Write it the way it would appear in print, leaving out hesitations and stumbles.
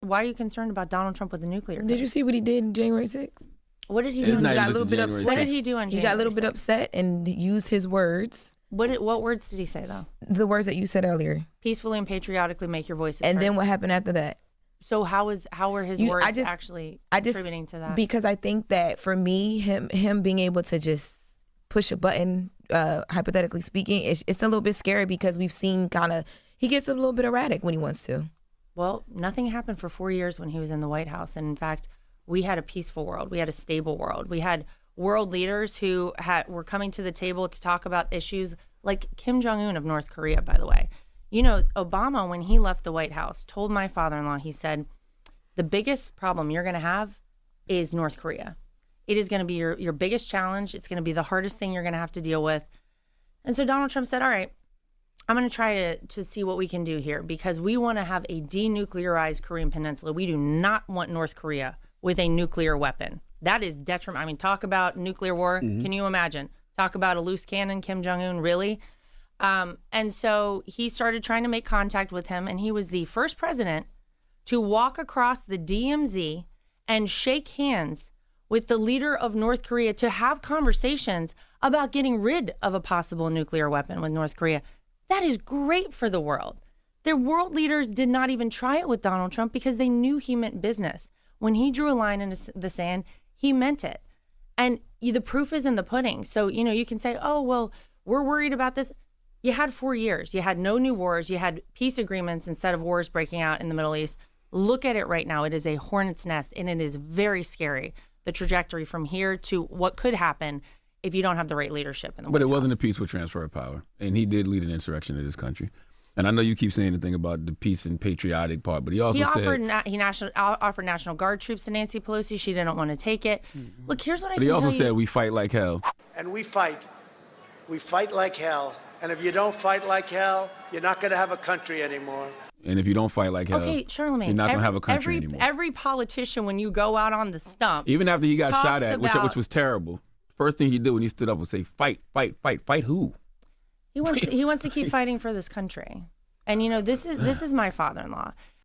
why are you concerned about Donald Trump with the nuclear? Did you see what he did on January 6th? What did he do? He got a little bit upset. What did he do on January 6th? He got a little bit upset and used his words. What words did he say, though? The words that you said earlier. Peacefully and patriotically make your voices heard. And then what happened after that? So how were his words actually contributing to that? Because I think that for me, him being able to just push a button, hypothetically speaking, it's a little bit scary because we've seen he gets a little bit erratic when he wants to. Well, nothing happened for 4 years when he was in the White House. And in fact, we had a peaceful world. We had a stable world. We had world leaders who were coming to the table to talk about issues like Kim Jong-un of North Korea, by the way. You know, Obama, when he left the White House, told my father-in-law, he said, the biggest problem you're going to have is North Korea. It is going to be your biggest challenge. It's going to be the hardest thing you're going to have to deal with. And so Donald Trump said, all right, I'm going to try to see what we can do here because we want to have a denuclearized Korean Peninsula. We do not want North Korea with a nuclear weapon. That is detrimental. I mean, talk about nuclear war. Mm-hmm. Can you imagine? Talk about a loose cannon, Kim Jong-un, really? And so he started trying to make contact with him, and he was the first president to walk across the DMZ and shake hands with the leader of North Korea to have conversations about getting rid of a possible nuclear weapon with North Korea. That is great for the world. Their world leaders did not even try it with Donald Trump because they knew he meant business. When he drew a line in the sand, he meant it. And the proof is in the pudding. So, you can say, oh, well, we're worried about this. You had 4 years. You had no new wars. You had peace agreements instead of wars breaking out in the Middle East. Look at it right now. It is a hornet's nest, and it is very scary, the trajectory from here to what could happen if you don't have the right leadership in the White House. But it wasn't a peaceful transfer of power, and he did lead an insurrection in this country. And I know you keep saying the thing about the peace and patriotic part, but he also offered National Guard troops to Nancy Pelosi. She didn't want to take it. Mm-hmm. Look, here's what I can tell you. But he also said we fight like hell. And we fight. We fight like hell. And if you don't fight like hell, you're not going to have a country anymore. And if you don't fight like hell, Charlamagne, you're not going to have a country anymore. Every politician, when you go out on the stump, even after he got shot at, which was terrible, first thing he did when he stood up was say, fight, fight, fight. Fight who? He wants to keep fighting for this country. And, this is my father-in-law.